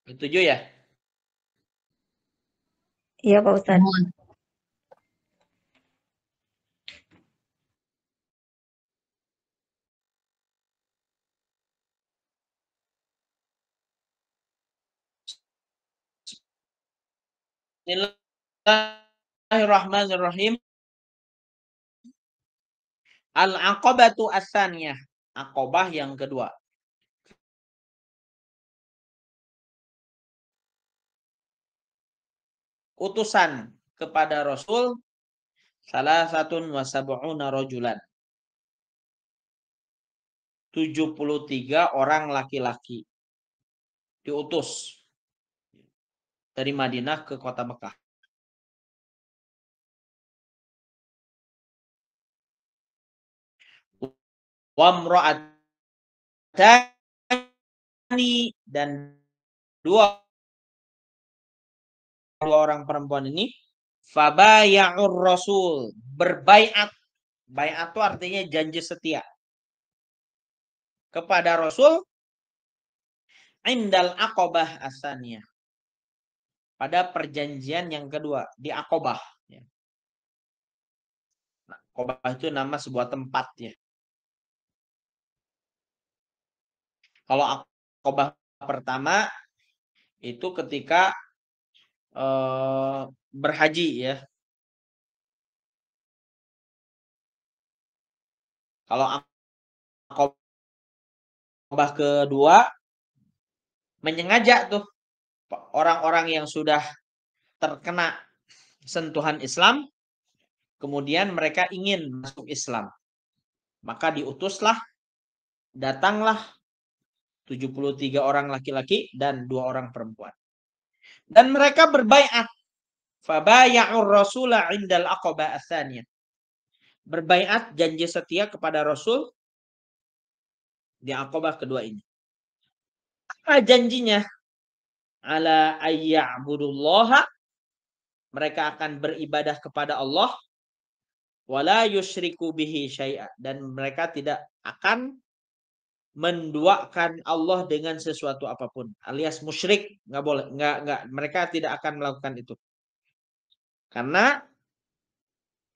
Setuju ya? Iya Pak Ustadz. Bismillahirrahmanirrahim. Al-aqabatu as-saniyah. Aqabah yang kedua. Utusan kepada Rasul salah satun wa sab'una rajulan. 73 orang laki-laki diutus dari Madinah ke kota Mekah. Wa mra'atani, dan dua orang perempuan ini fabaya'ur rasul, berbaiat. Baiat itu artinya janji setia kepada Rasul indal aqabah asaniyah, pada perjanjian yang kedua di Aqabah. Nah, Aqabah itu nama sebuah tempat ya. Kalau Aqabah pertama itu ketika berhaji ya. Kalau Aqabah kedua menyengaja tuh orang-orang yang sudah terkena sentuhan Islam, kemudian mereka ingin masuk Islam. Maka diutuslah, datanglah 73 orang laki-laki dan 2 orang perempuan. Dan mereka berbaiat. Fabaya'ur rasula indal aqabah atsaniyah. Berbaiat, janji setia kepada Rasul di Aqabah kedua ini. Apa janjinya? Ala ayya'budullaha, mereka akan beribadah kepada Allah, wala yusyriku bihi syai'a, dan mereka tidak akan menduakan Allah dengan sesuatu apapun, alias musyrik, nggak boleh, nggak, mereka tidak akan melakukan itu. Karena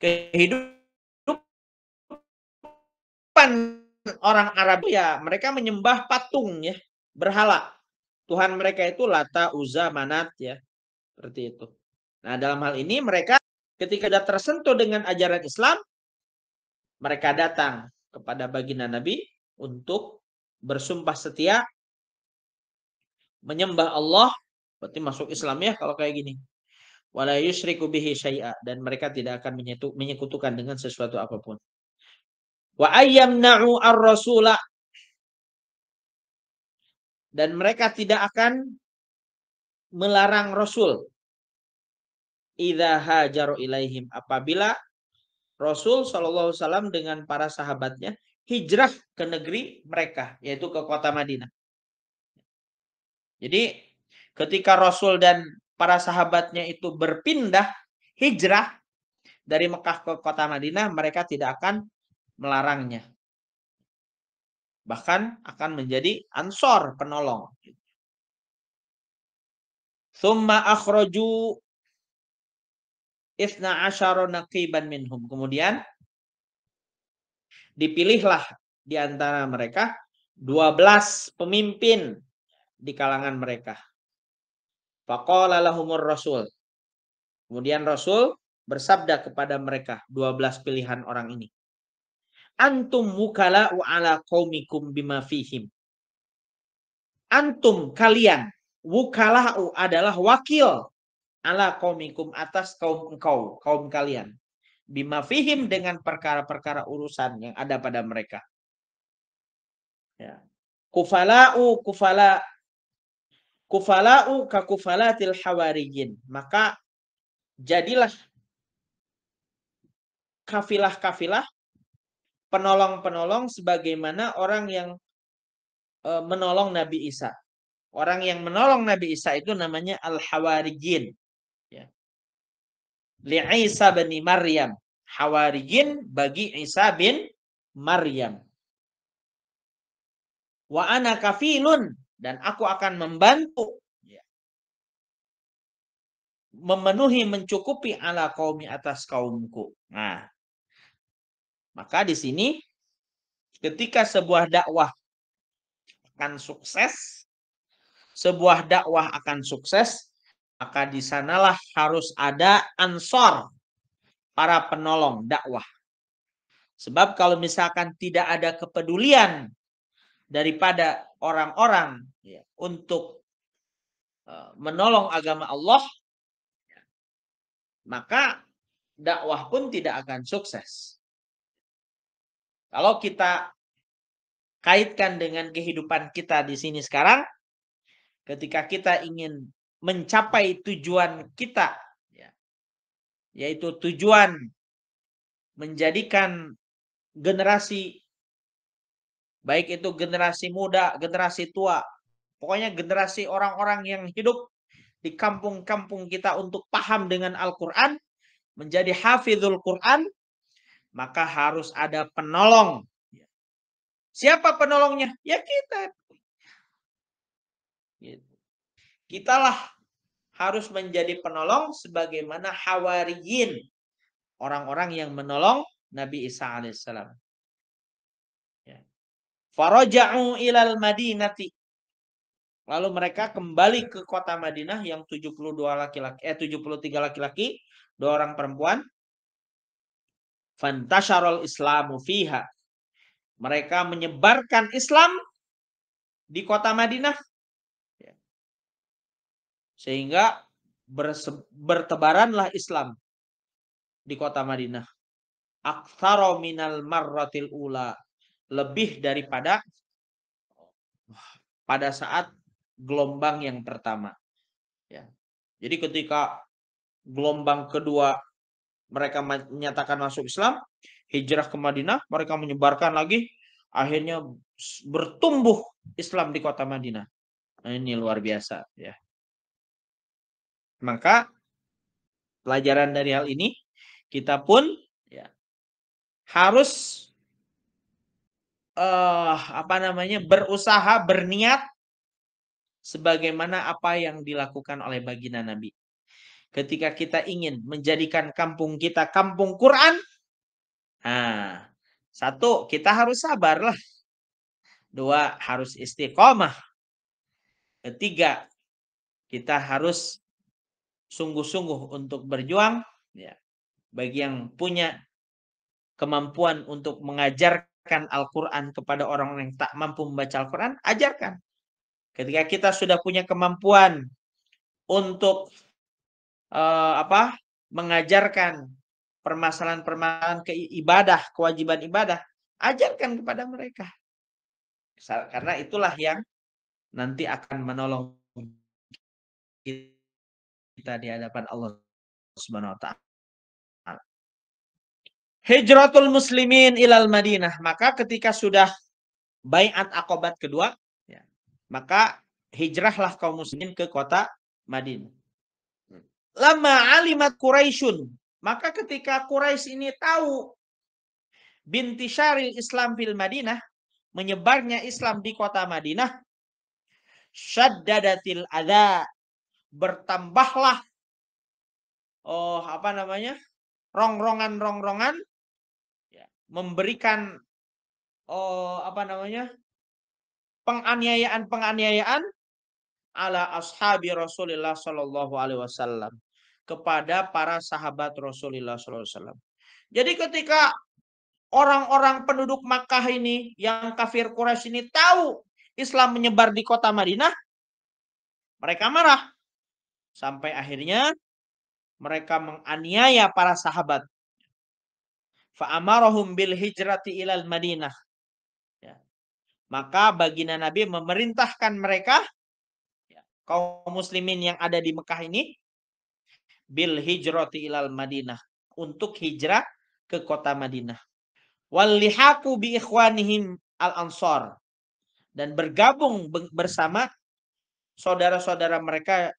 kehidupan orang Arab ya, mereka menyembah patung ya, berhala. Tuhan mereka itu Lata, Uzza, Manat ya, seperti itu. Nah, dalam hal ini mereka ketika sudah tersentuh dengan ajaran Islam, mereka datang kepada baginda Nabi untuk bersumpah setia menyembah Allah, berarti masuk Islam ya kalau kayak gini. Wala yusyriku bihi syai'a, dan mereka tidak akan menyekutukan dengan sesuatu apapun. Wa ayyamna'u ar-rasula, dan mereka tidak akan melarang Rasul idza hajaru ilaihim, apabila Rasul SAW dengan para sahabatnya hijrah ke negeri mereka, yaitu ke kota Madinah. Jadi ketika Rasul dan para sahabatnya itu berpindah hijrah dari Mekah ke kota Madinah, mereka tidak akan melarangnya. Bahkan akan menjadi ansor, penolong. Tsumma akhraju 12 naqiban minhum. Kemudian dipilihlah di antara mereka 12 pemimpin di kalangan mereka. Faqala lahumur rasul. Kemudian Rasul bersabda kepada mereka, 12 pilihan orang ini. Antum wukala'u ala qaumikum bima fihim. Antum, kalian, wukala'u adalah wakil ala qaumikum, atas kaum engkau, kaum kalian. Bima fihim, dengan perkara-perkara urusan yang ada pada mereka. Ya. Kufala'u ka kufalatil hawariyin. Maka jadilah kafilah-kafilah, penolong-penolong sebagaimana orang yang menolong Nabi Isa. Orang yang menolong Nabi Isa itu namanya al-hawariyin. Ya. Li Isa bin Maryam. Hawariyin bagi Isa bin Maryam. Wa ana kafilun, dan aku akan membantu memenuhi, mencukupi ala qaumi atas kaumku. Nah, maka di sini ketika sebuah dakwah akan sukses, maka di sanalah harus ada ansor, para penolong dakwah. Sebab kalau misalkan tidak ada kepedulian daripada orang-orang untuk menolong agama Allah, maka dakwah pun tidak akan sukses. Kalau kita kaitkan dengan kehidupan kita di sini sekarang, ketika kita ingin mencapai tujuan kita, yaitu tujuan menjadikan generasi, baik itu generasi muda, generasi tua, pokoknya generasi orang-orang yang hidup di kampung-kampung kita untuk paham dengan Al-Quran, menjadi hafizul Quran, maka harus ada penolong. Siapa penolongnya? Ya kita. Kitalah harus menjadi penolong sebagaimana hawariyin, orang-orang yang menolong Nabi Isa alaihissalam. Faraja'u ilal madinati. Lalu mereka kembali ke kota Madinah yang 73 laki-laki, 2 orang perempuan. Fantasharul Islamu fiha. Mereka menyebarkan Islam di kota Madinah. Sehingga bertebaranlah Islam di kota Madinah. Aktsara minal marratil ula. Lebih daripada pada saat gelombang yang pertama. Jadi ketika gelombang kedua mereka menyatakan masuk Islam, hijrah ke Madinah, mereka menyebarkan lagi, akhirnya bertumbuh Islam di kota Madinah. Nah, ini luar biasa ya. Maka pelajaran dari hal ini, kita pun harus berusaha, berniat sebagaimana apa yang dilakukan oleh baginda Nabi. Ketika kita ingin menjadikan kampung kita kampung Quran, satu, kita harus sabar lah. 2, harus istiqomah. 3, kita harus sungguh-sungguh untuk berjuang. Bagi yang punya kemampuan untuk mengajarkan Al-Quran kepada orang yang tak mampu membaca Al-Quran, ajarkan. Ketika kita sudah punya kemampuan untuk mengajarkan permasalahan-permasalahan ibadah, kewajiban ibadah, ajarkan kepada mereka. Karena itulah yang nanti akan menolong kita di hadapan Allah Subhanahu wa taala. Hijratul muslimin ilal Madinah. Maka ketika sudah baiat aqabah kedua, maka hijrahlah kaum muslimin ke kota Madinah. Lama alimat Quraisyun. Maka ketika Quraisy ini tahu binti syaril Islam fil Madinah, menyebarnya Islam di kota Madinah, syaddadatil adza, bertambahlah rongrongan-rongrongan, memberikan penganiayaan ala ashabi Rasulullah sallallahu alaihi wasallam, kepada para sahabat Rasulullah sallallahu alaihi wasallam. Jadi ketika orang-orang penduduk Makkah ini yang kafir Quraisy ini tahu Islam menyebar di kota Madinah, mereka marah. Sampai akhirnya mereka menganiaya para sahabat. Fa'amarahum bil hijrati ilal Madinah. Maka baginda Nabi memerintahkan mereka, kaum muslimin yang ada di Mekah ini, bil hijrati ilal Madinah, untuk hijrah ke kota Madinah. Wal lihaku bi ikhwanihim al-ansar, dan bergabung bersama saudara-saudara mereka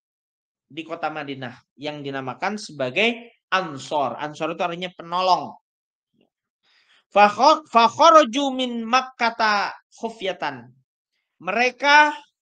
di kota Madinah yang dinamakan sebagai Ansor. Ansor itu artinya penolong. Fakharaju min Makkata khufyatan. Mereka